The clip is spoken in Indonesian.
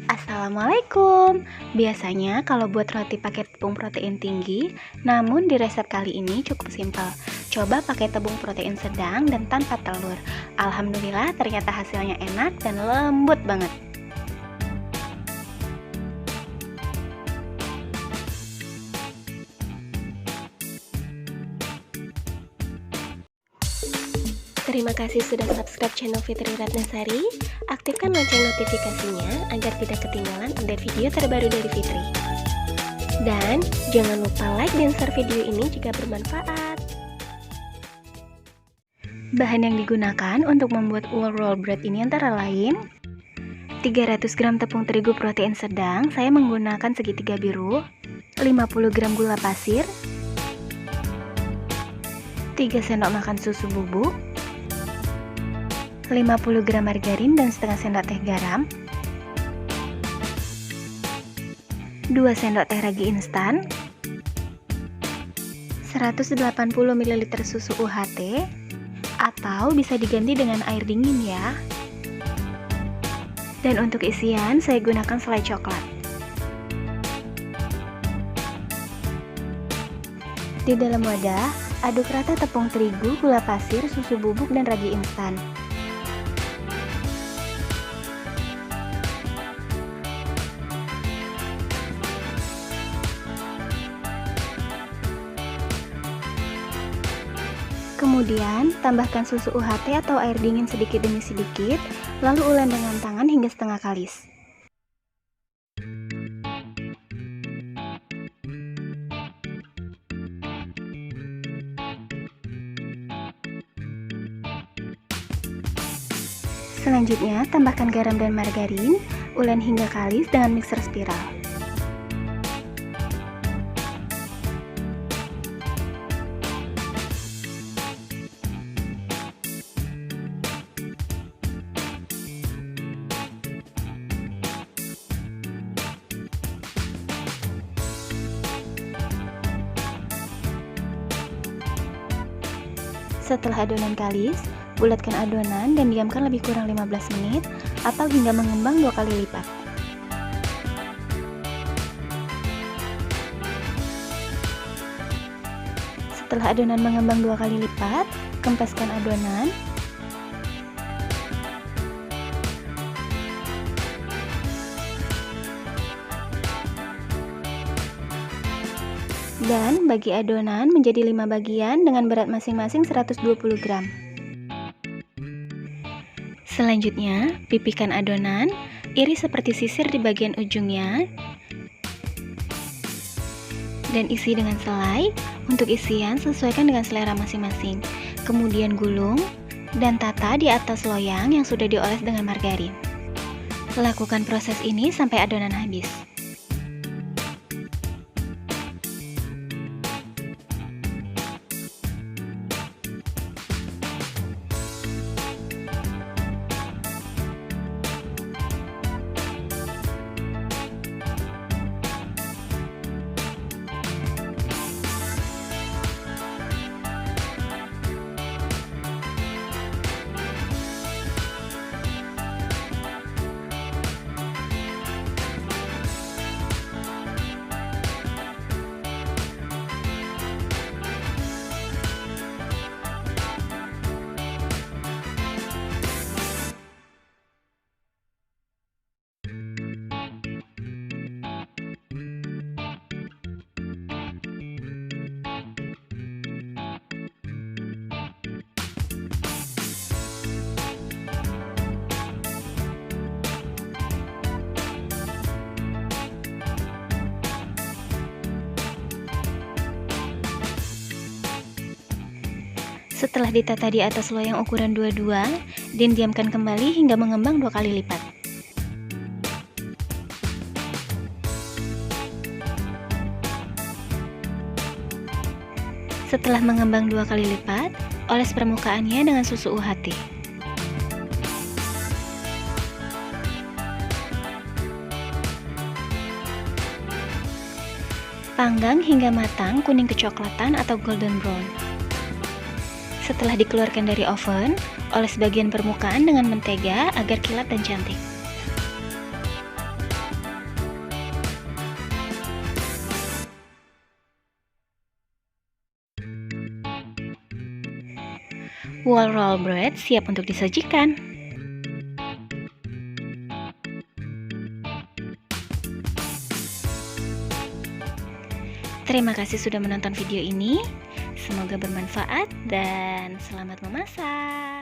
Assalamualaikum. Biasanya kalau buat roti pakai tepung protein tinggi, namun di resep kali ini cukup simpel. Coba pakai tepung protein sedang dan tanpa telur. Alhamdulillah ternyata hasilnya enak dan lembut banget. Terima kasih sudah subscribe channel Fitri Ratnasari. Aktifkan lonceng notifikasinya agar tidak ketinggalan update video terbaru dari Fitri. Dan jangan lupa like dan share video ini jika bermanfaat. Bahan yang digunakan untuk membuat roll bread ini antara lain 300 gram tepung terigu protein sedang, saya menggunakan segitiga biru, 50 gram gula pasir, 3 sendok makan susu bubuk, 50 gram margarin dan setengah sendok teh garam, 2 sendok teh ragi instan, 180 ml susu UHT atau bisa diganti dengan air dingin ya. Dan untuk isian saya gunakan selai coklat. Di dalam wadah, aduk rata tepung terigu, gula pasir, susu bubuk dan ragi instan. Kemudian, tambahkan susu UHT atau air dingin sedikit demi sedikit, lalu ulek dengan tangan hingga setengah kalis. Selanjutnya, tambahkan garam dan margarin, ulek hingga kalis dengan mixer spiral. Setelah adonan kalis, bulatkan adonan dan diamkan lebih kurang 15 menit atau hingga mengembang 2 kali lipat. Setelah adonan mengembang 2 kali lipat, kempeskan adonan. Dan bagi adonan menjadi 5 bagian dengan berat masing-masing 120 gram. Selanjutnya, pipihkan adonan, iris seperti sisir di bagian ujungnya, dan isi dengan selai. Untuk isian sesuaikan dengan selera masing-masing. Kemudian gulung dan tata di atas loyang yang sudah dioles dengan margarin. Lakukan proses ini sampai adonan habis. Setelah ditata di atas loyang ukuran 22, dan diamkan kembali hingga mengembang 2 kali lipat. Setelah mengembang 2 kali lipat, oles permukaannya dengan susu UHT. Panggang hingga matang kuning kecoklatan atau golden brown. Setelah dikeluarkan dari oven, oles bagian permukaan dengan mentega agar kilat dan cantik. Wall roll bread siap untuk disajikan. Terima kasih sudah menonton video ini. Semoga bermanfaat dan selamat memasak.